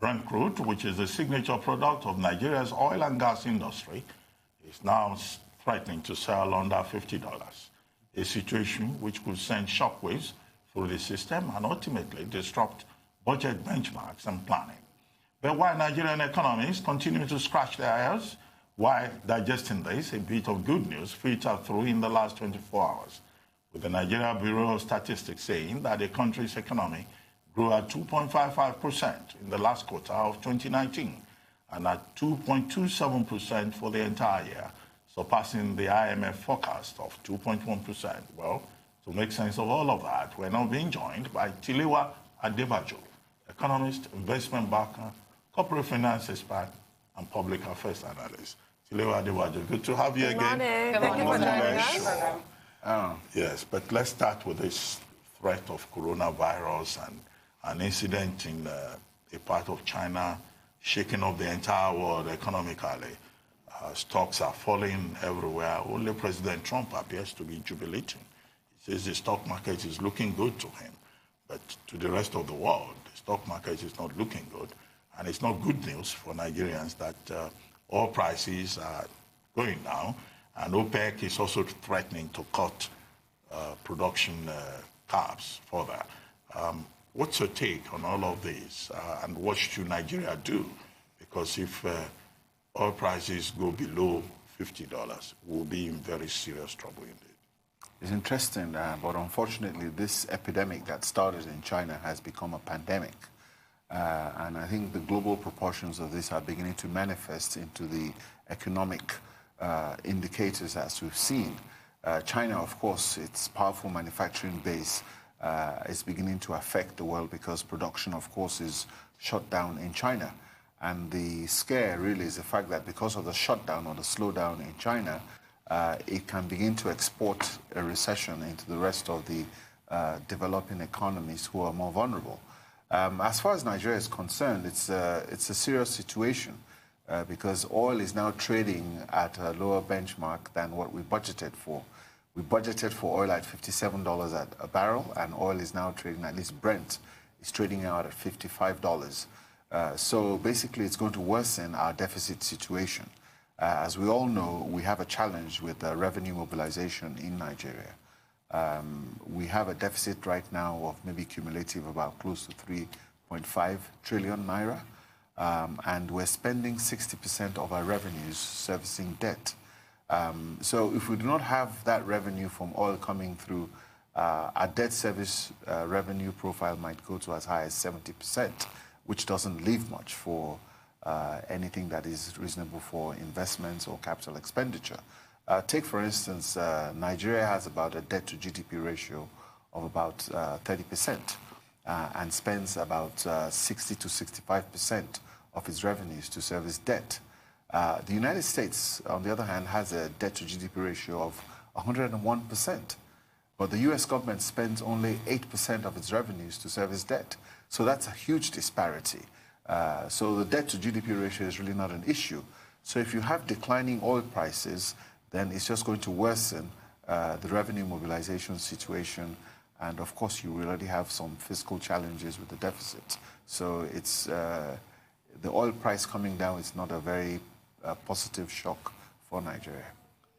Brent crude, which is the signature product of Nigeria's oil and gas industry, is now threatening to sell under $50, a situation which could send shockwaves through the system and ultimately disrupt budget benchmarks and planning. But while Nigerian economists continue to scratch their heads while digesting this, a bit of good news filtered through in the last 24 hours, with the Nigeria Bureau of Statistics saying that the country's economy grew at 2.55% in the last quarter of 2019 and at 2.27% for the entire year, surpassing the IMF forecast of 2.1%. Well, to make sense of all of that, we're now being joined by Tilewa Adebajo, economist, investment banker, corporate finance expert, and public affairs analyst. Tilewa Adebajo, good to have you again. Good morning. Thank you for joining us. Yes, but let's start with this threat of coronavirus and an incident in a part of China shaking up the entire world economically. Stocks are falling everywhere. Only President Trump appears to be jubilating. He says the stock market is looking good to him. But to the rest of the world, the stock market is not looking good. And it's not good news for Nigerians that oil prices are going down. And OPEC is also threatening to cut production caps further. What's your take on all of this? And what should Nigeria do? Because if oil prices go below $50, we'll be in very serious trouble indeed. It's interesting, but unfortunately, this epidemic that started in China has become a pandemic. And I think the global proportions of this are beginning to manifest into the economic indicators as we've seen. China, of course, its powerful manufacturing base is beginning to affect the world because production, of course, is shut down in China. And the scare really is the fact that because of the shutdown or the slowdown in China, it can begin to export a recession into the rest of the developing economies who are more vulnerable. As far as Nigeria is concerned, it's a serious situation because oil is now trading at a lower benchmark than what we budgeted for. We budgeted for oil at $57 at a barrel, and oil is now trading, at least Brent, is trading out at $55. So basically, it's going to worsen our deficit situation. As we all know, we have a challenge with revenue mobilization in Nigeria. We have a deficit right now of maybe cumulative about close to 3.5 trillion naira, and we're spending 60% of our revenues servicing debt. So if we do not have that revenue from oil coming through, our debt service revenue profile might go to as high as 70%, which doesn't leave much for anything that is reasonable for investments or capital expenditure. Take, for instance, Nigeria has about a debt-to-GDP ratio of about 30% and spends about 60 to 65% of its revenues to service debt. The United States, on the other hand, has a debt-to-GDP ratio of 101%, but the U.S. government spends only 8% of its revenues to service debt. So that's a huge disparity. So the debt-to-GDP ratio is really not an issue. So if you have declining oil prices, then it's just going to worsen the revenue mobilization situation. And of course, you already have some fiscal challenges with the deficit. So it's the oil price coming down is not a very positive shock for Nigeria.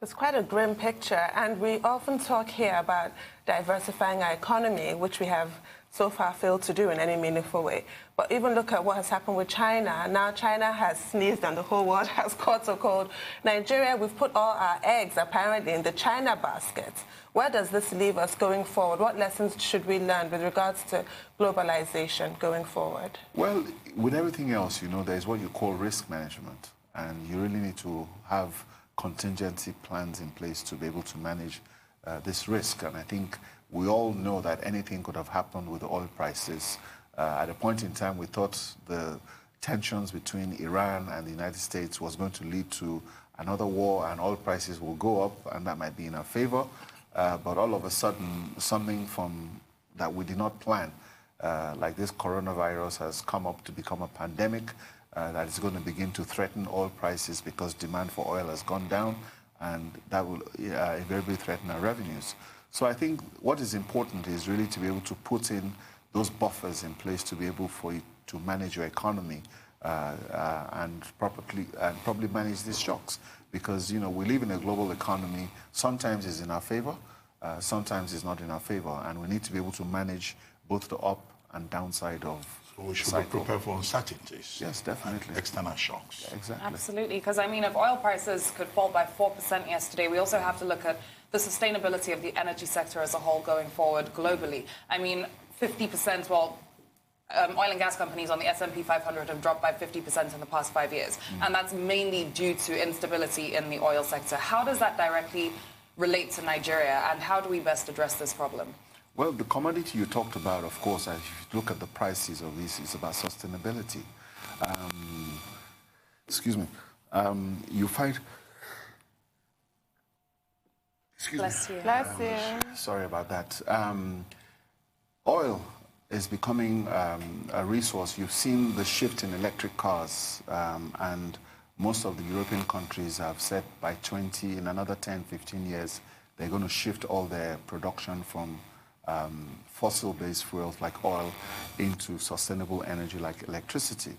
It's quite a grim picture, and we often talk here about diversifying our economy, which we have so far failed to do in any meaningful way. But even look at what has happened with China. Now China has sneezed and the whole world has caught a cold. Nigeria, we've put all our eggs apparently in the China basket. Where does this leave us going forward? What lessons should we learn with regards to globalization going forward? Well, with everything else, you know, there's what you call risk management. And you really need to have contingency plans in place to be able to manage this risk. And I think we all know that anything could have happened with oil prices. At a point in time, we thought the tensions between Iran and the United States was going to lead to another war and oil prices will go up, and that might be in our favor. But all of a sudden, something that we did not plan, like this coronavirus, has come up to become a pandemic that is going to begin to threaten oil prices because demand for oil has gone down, and that will invariably threaten our revenues. So I think what is important is really to be able to put in those buffers in place to be able for to manage your economy and probably manage these shocks. Because, you know, we live in a global economy. Sometimes it's in our favor, sometimes it's not in our favor. And we need to be able to manage both the up and downside of So we should be prepared for uncertainties. Yes, definitely. External shocks. Yeah, exactly. Absolutely. Because, I mean, if oil prices could fall by 4% yesterday, we also have to look at the sustainability of the energy sector as a whole going forward globally. I mean, 50%, well, oil and gas companies on the S&P 500 have dropped by 50% in the past 5 years. And that's mainly due to instability in the oil sector. How does that directly relate to Nigeria, and how do we best address this problem? Well, the commodity you talked about, of course, if you look at the prices of this, it's about sustainability. Excuse me. You find... Excuse Bless me. you. Bless you. Sorry about that. Oil is becoming a resource. You've seen the shift in electric cars, and most of the European countries have said by in another 10, 15 years, they're going to shift all their production from fossil-based fuels like oil into sustainable energy like electricity.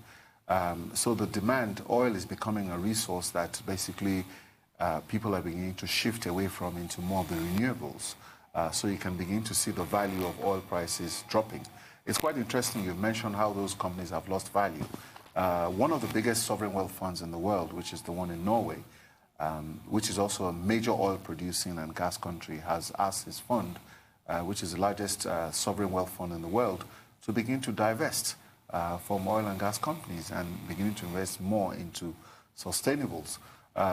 So the demand, oil is becoming a resource that basically people are beginning to shift away from into more of the renewables. So you can begin to see the value of oil prices dropping. It's quite interesting you've mentioned how those companies have lost value. One of the biggest sovereign wealth funds in the world, which is the one in Norway, which is also a major oil producing and gas country, has asked his fund, which is the largest sovereign wealth fund in the world, to begin to divest from oil and gas companies and beginning to invest more into sustainables.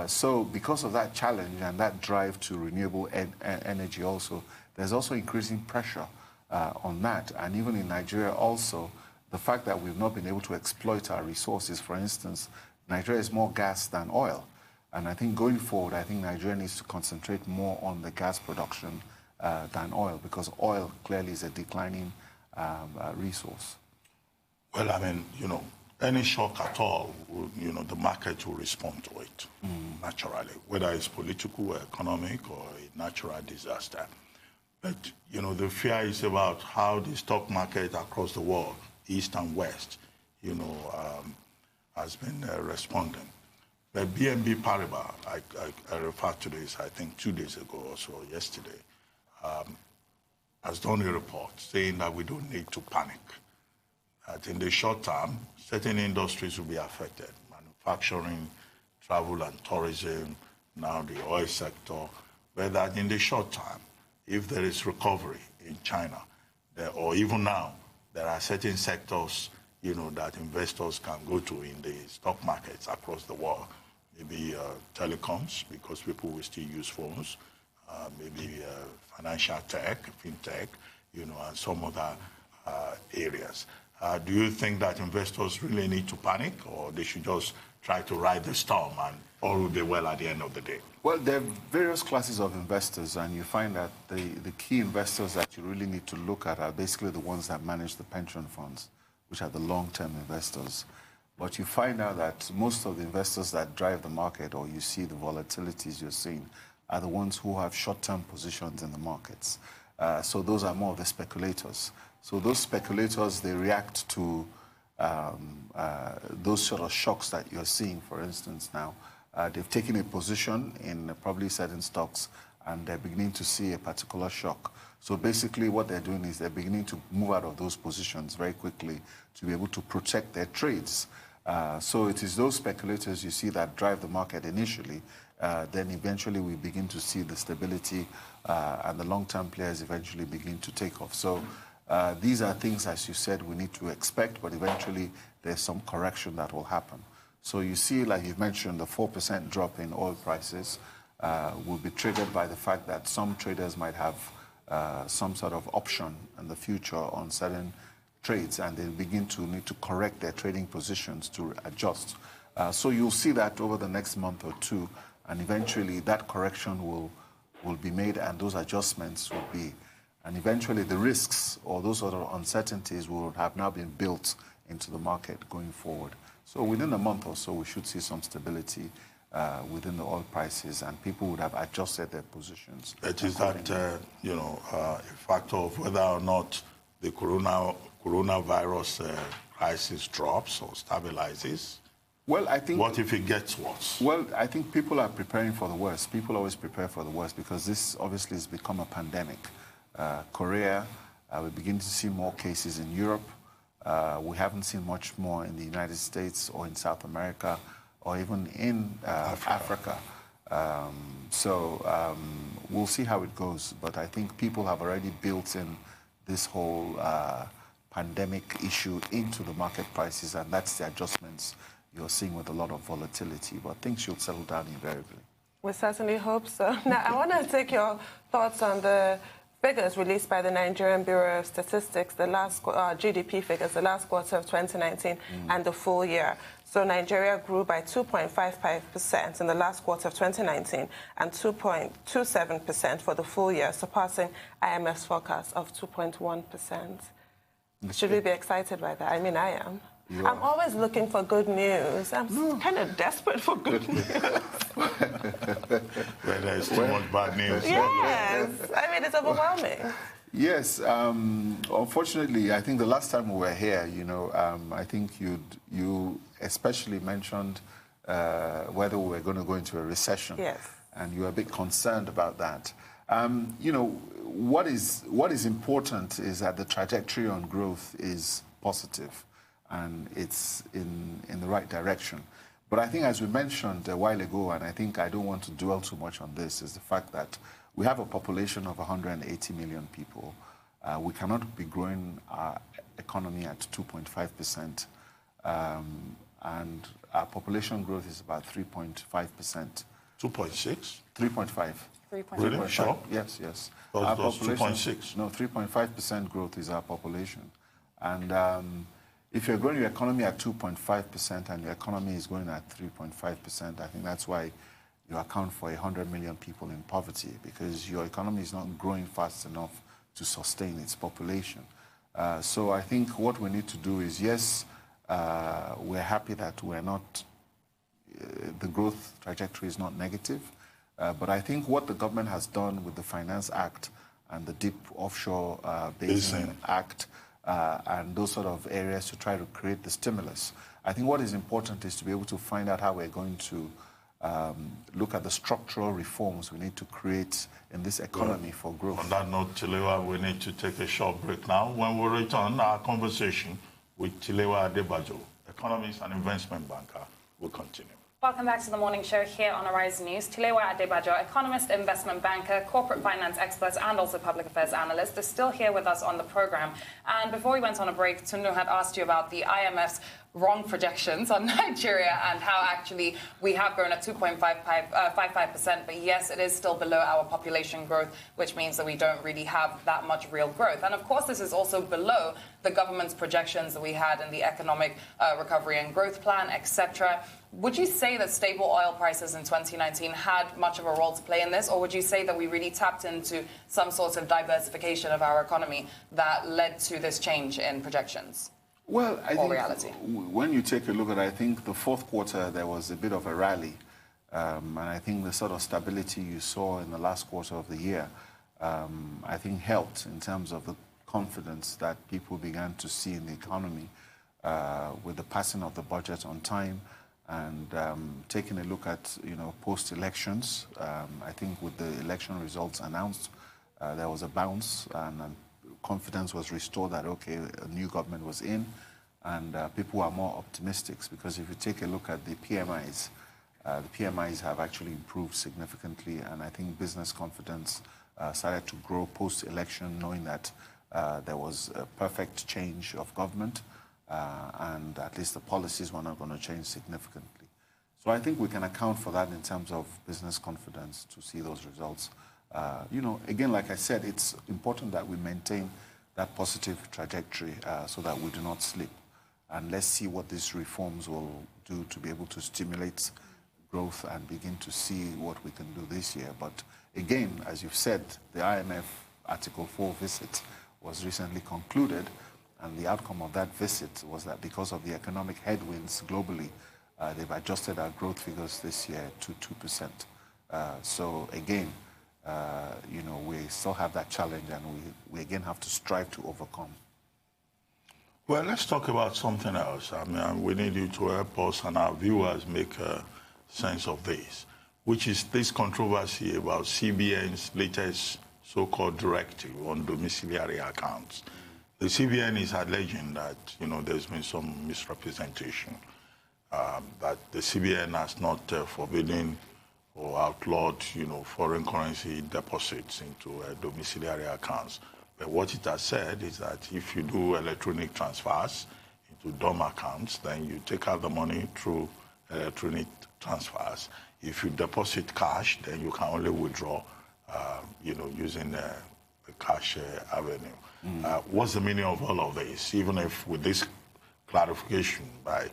So because of that challenge and that drive to renewable energy also, there's also increasing pressure on that. And even in Nigeria also, the fact that we've not been able to exploit our resources, for instance, Nigeria is more gas than oil. And I think going forward, I think Nigeria needs to concentrate more on the gas production than oil, because oil clearly is a declining resource. Well, I mean, you know, any shock at all, you know, the market will respond to it naturally, whether it's political, or economic, or a natural disaster. But, you know, the fear is about how the stock market across the world, East and West, you know, has been responding. But BNB Paribas, I referred to this, I think, 2 days ago or so, yesterday, has done a report saying that we don't need to panic. That in the short term, certain industries will be affected. Manufacturing, travel and tourism, now the oil sector. But that in the short term, if there is recovery in China, or even now, there are certain sectors, you know, that investors can go to in the stock markets across the world. Maybe telecoms, because people will still use phones. Maybe financial tech, fintech, you know, and some other areas. Do you think that investors really need to panic, or they should just try to ride the storm and all will be well at the end of the day? Well, there are various classes of investors, and you find that the key investors that you really need to look at are basically the ones that manage the pension funds, which are the long-term investors. But you find out that most of the investors that drive the market, or you see the volatilities you're seeing, are the ones who have short-term positions in the markets. So those are more of the speculators. So those speculators, they react to those sort of shocks that you're seeing. For instance, now, they've taken a position in probably certain stocks, and they're beginning to see a particular shock. So basically what they're doing is they're beginning to move out of those positions very quickly to be able to protect their trades. So it is those speculators you see that drive the market initially. Then eventually we begin to see the stability and the long-term players eventually begin to take off. So these are things, as you said, we need to expect, but eventually there's some correction that will happen. So you see, like you mentioned, the 4% drop in oil prices will be triggered by the fact that some traders might have some sort of option in the future on certain trades, and they begin to need to correct their trading positions to adjust. So you'll see that over the next month or two, and eventually that correction will be made, and those adjustments will be, and eventually the risks or those sort of uncertainties will have now been built into the market going forward. So within a month or so, we should see some stability within the oil prices, and people would have adjusted their positions. It is that, a factor of whether or not the coronavirus prices drops or stabilizes? Well, I think... What if it gets worse? Well, I think people are preparing for the worst. People always prepare for the worst because this obviously has become a pandemic. Korea, we begin to see more cases in Europe. We haven't seen much more in the United States or in South America or even in Africa. We'll see how it goes. But I think people have already built in this whole pandemic issue into the market prices, and that's the adjustments you're seeing with a lot of volatility. But things should settle down invariably. We certainly hope so. Now, I want to take your thoughts on the figures released by the Nigerian Bureau of Statistics, the last GDP figures, the last quarter of 2019 and the full year. So Nigeria grew by 2.55% in the last quarter of 2019 and 2.27% for the full year, surpassing IMF's forecast of 2.1%. Should we be excited by that? I mean, I am. I'm always looking for good news. I'm kind of desperate for good news. Where there's too much bad news. Yes. I mean, it's overwhelming. Yes. Unfortunately, I think the last time we were here, I think you especially mentioned whether we were going to go into a recession. Yes. And you were a bit concerned about that. What is important is that the trajectory on growth is positive and it's in the right direction. But I think, as we mentioned a while ago, and I think I don't want to dwell too much on this, is the fact that we have a population of 180 million people. We cannot be growing our economy at 2.5%. And our population growth is about 3.5%. 2.6? 3.5. Really? Sure? Yes, yes. Our population, 2.6? No, 3.5% growth is our population. And if you're growing your economy at 2.5% and your economy is growing at 3.5%, I think that's why you account for 100 million people in poverty, because your economy is not growing fast enough to sustain its population. So I think what we need to do is, yes, we're happy that we're not, the growth trajectory is not negative, but I think what the government has done with the Finance Act and the Deep Offshore Basin Act and those sort of areas to try to create the stimulus, I think what is important is to be able to find out how we're going to look at the structural reforms we need to create in this economy for growth. On that note, Tilewa, we need to take a short break now. When we return, our conversation with Tilewa Adebajo, economist and investment banker, will continue. Welcome back to the morning show here on Arise News. Tilewa Adebajo, economist, investment banker, corporate finance expert, and also public affairs analyst, is still here with us on the program. And before we went on a break, Tunu had asked you about the IMF's wrong projections on Nigeria and how actually we have grown at 2.55%, but yes, it is still below our population growth, which means that we don't really have that much real growth. And of course, this is also below the government's projections that we had in the economic recovery and growth plan, etc. Would you say that stable oil prices in 2019 had much of a role to play in this, or would you say that we really tapped into some sort of diversification of our economy that led to this change in projections? Well, I think reality? When you take a look at it, I think the fourth quarter there was a bit of a rally. And I think the sort of stability you saw in the last quarter of the year, I think helped in terms of the confidence that people began to see in the economy with the passing of the budget on time and taking a look at, post-elections. I think with the election results announced, there was a bounce and confidence was restored that, okay, a new government was in, and people are more optimistic, because if you take a look at the PMIs have actually improved significantly, and I think business confidence started to grow post-election, knowing that there was a perfect change of government, and at least the policies were not going to change significantly. So I think we can account for that in terms of business confidence to see those results. Again, like I said, it's important that we maintain that positive trajectory so that we do not slip. And let's see what these reforms will do to be able to stimulate growth and begin to see what we can do this year. But again, as you've said, the IMF Article 4 visit was recently concluded, and the outcome of that visit was that because of the economic headwinds globally, they've adjusted our growth figures this year to 2%. So again, we still have that challenge, and we again have to strive to overcome. Well, let's talk about something else. I mean, we need you to help us and our viewers make sense of this, which is this controversy about CBN's latest so-called directive on domiciliary accounts. The CBN is alleging that, there's been some misrepresentation, that the CBN has not forbidden or outlawed, foreign currency deposits into domiciliary accounts. But what it has said is that if you do electronic transfers into DOM accounts, then you take out the money through electronic transfers. If you deposit cash, then you can only withdraw, using the cash avenue. What's the meaning of all of this? Even if with this clarification by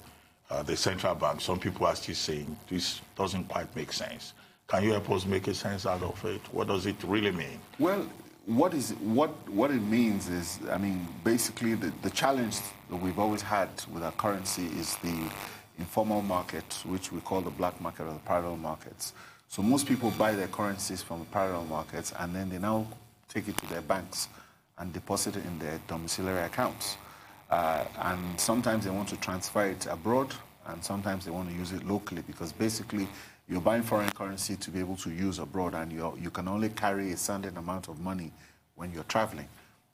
the central bank, some people are still saying this doesn't quite make sense. Can you help us make a sense out of it? What does it really mean? Well, what it means is, I mean, basically the challenge that we've always had with our currency is the informal market, which we call the black market or the parallel markets. So most people buy their currencies from the parallel markets, and then they now take it to their banks and deposit it in their domiciliary accounts. And sometimes they want to transfer it abroad, and sometimes they want to use it locally, because basically you're buying foreign currency to be able to use abroad, and you can only carry a certain amount of money when you're traveling.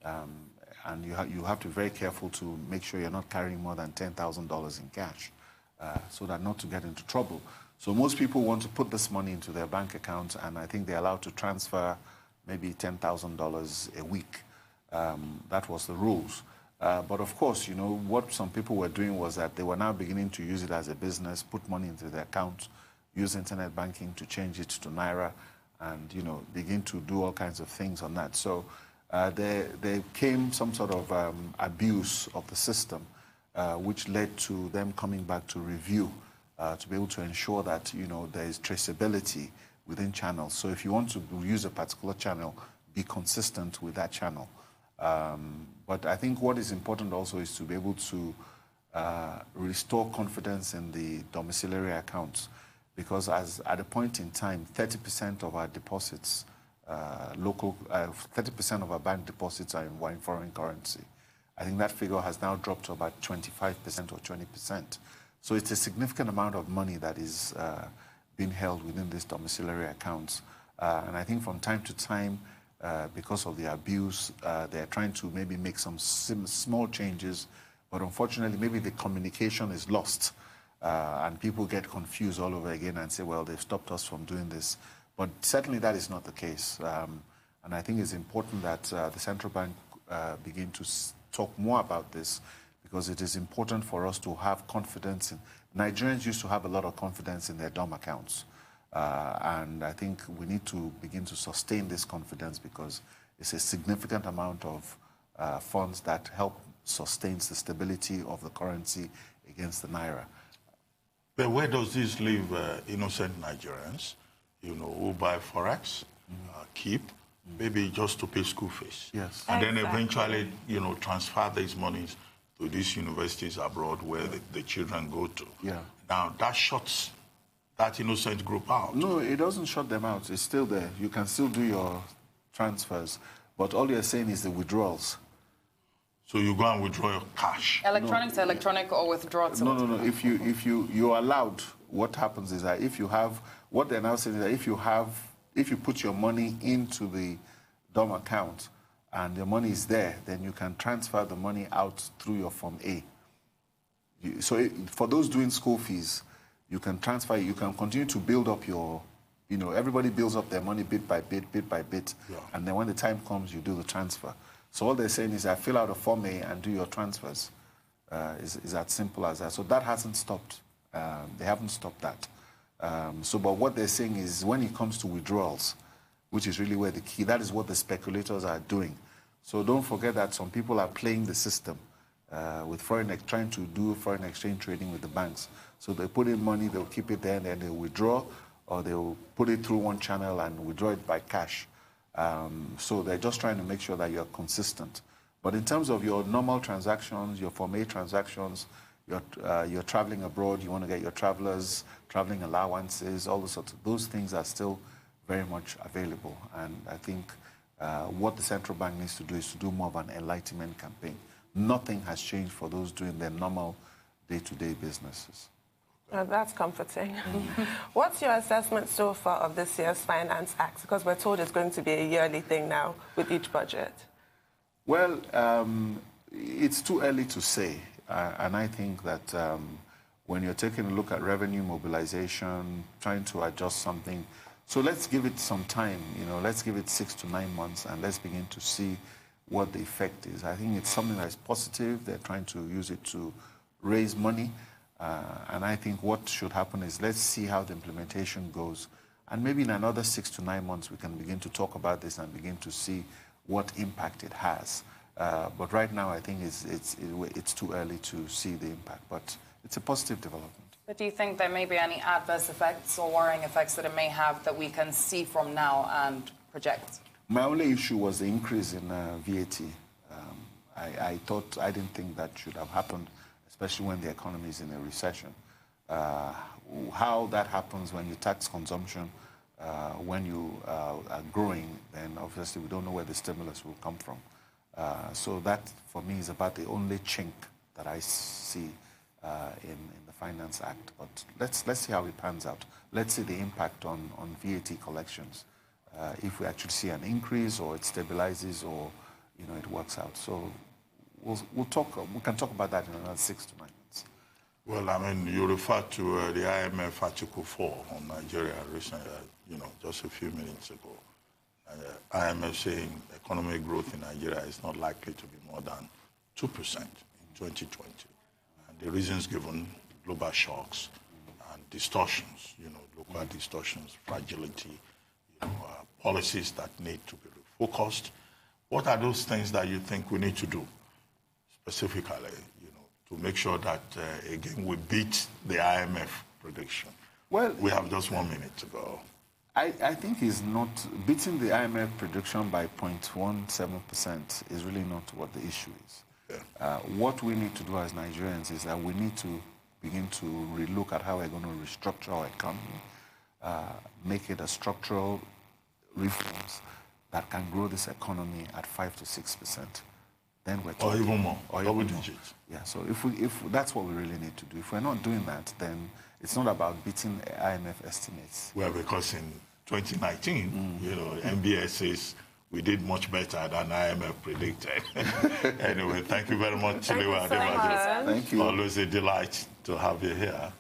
And you have to be very careful to make sure you're not carrying more than $10,000 in cash, so that not to get into trouble. So most people want to put this money into their bank account, and I think they're allowed to transfer maybe $10,000 a week. That was the rules. But of course, what some people were doing was that they were now beginning to use it as a business, put money into their account, use internet banking to change it to Naira, and, begin to do all kinds of things on that. So there came some sort of abuse of the system, which led to them coming back to review, to be able to ensure that, there is traceability within channels. So if you want to use a particular channel, be consistent with that channel. But I think what is important also is to be able to restore confidence in the domiciliary accounts, because at a point in time, 30% of our deposits, 30% of our bank deposits are in foreign currency. I think that figure has now dropped to about 25% or 20%. So it's a significant amount of money that is being held within these domiciliary accounts. And I think from time to time, because of the abuse, they're trying to maybe make some small changes, but unfortunately, maybe the communication is lost, and people get confused all over again and say, well, they've stopped us from doing this. But certainly that is not the case. And I think it's important that the central bank begin to talk more about this, because it is important for us to have confidence in. Nigerians used to have a lot of confidence in their DOM accounts. And I think we need to begin to sustain this confidence, because it's a significant amount of funds that help sustain the stability of the currency against the Naira. But where does this leave innocent Nigerians, who buy Forex, keep, maybe just to pay school fees? Yes. And then eventually, transfer these monies to these universities abroad where the children go to. Yeah. Now, that shuts that innocent group out. No, it doesn't shut them out. It's still there. You can still do your transfers, but all you're saying is the withdrawals. So you go and withdraw your cash. Electronic to electronic or withdraw to No. If you're allowed, what happens is that if you have, what they're now saying is that if you put your money into the DOM account and the money is there, then you can transfer the money out through your Form A. For those doing school fees, you can transfer, you can continue to build up your, everybody builds up their money bit by bit, yeah. And then when the time comes, you do the transfer. So all they're saying is that fill out a Form A and do your transfers. Is as simple as that. So that hasn't stopped. They haven't stopped that. But what they're saying is when it comes to withdrawals, which is really where the key, that is what the speculators are doing. So don't forget that some people are playing the system with trying to do foreign exchange trading with the banks. So they put in money, they'll keep it there, and then they'll withdraw, or they'll put it through one channel and withdraw it by cash. So they're just trying to make sure that you're consistent. But in terms of your normal transactions, your Form A transactions, you're traveling abroad, you want to get your traveling allowances, all those things are still very much available. And I think what the central bank needs to do is to do more of an enlightenment campaign, nothing has changed for those doing their normal day-to-day businesses. That's comforting. What's your assessment so far of this year's Finance Act? Because we're told it's going to be a yearly thing now with each budget. Well, it's too early to say. And I think that when you're taking a look at revenue mobilization, trying to adjust something, so let's give it some time, let's give it 6 to 9 months and let's begin to see what the effect is. I think it's something that's positive. They're trying to use it to raise money. And I think what should happen is let's see how the implementation goes. And maybe in another 6 to 9 months, we can begin to talk about this and begin to see what impact it has. But right now, I think it's too early to see the impact. But it's a positive development. But do you think there may be any adverse effects or worrying effects that it may have that we can see from now and project? My only issue was the increase in VAT. I didn't think that should have happened, especially when the economy is in a recession. How that happens when you tax consumption, when you are growing, then obviously we don't know where the stimulus will come from. So that, for me, is about the only chink that I see in the Finance Act. But let's see how it pans out. Let's see the impact on VAT collections. If we actually see an increase, or it stabilizes, or it works out. So we can talk about that in another 6 to 9 months. Well, I mean, you referred to the IMF Article 4 on Nigeria recently, just a few minutes ago. IMF saying economic growth in Nigeria is not likely to be more than 2% in 2020. And the reasons given, global shocks and distortions, local distortions, fragility, policies that need to be refocused. What are those things that you think we need to do specifically, to make sure that, again, we beat the IMF prediction? Well, we have just 1 minute to go. I think it's not beating the IMF prediction by 0.17% is really not what the issue is. Yeah. What we need to do as Nigerians is that we need to begin to relook at how we're going to restructure our economy, make it a structural reforms that can grow this economy at 5 to 6%. Then we're talking, or even more, or double digits. Yeah. So if that's what we really need to do. If we're not doing that, then it's not about beating IMF estimates. Well, because in 2019, MBS says we did much better than IMF predicted. Anyway, thank you very much, Tilewa Adebajo. Thank you. Always a delight to have you here.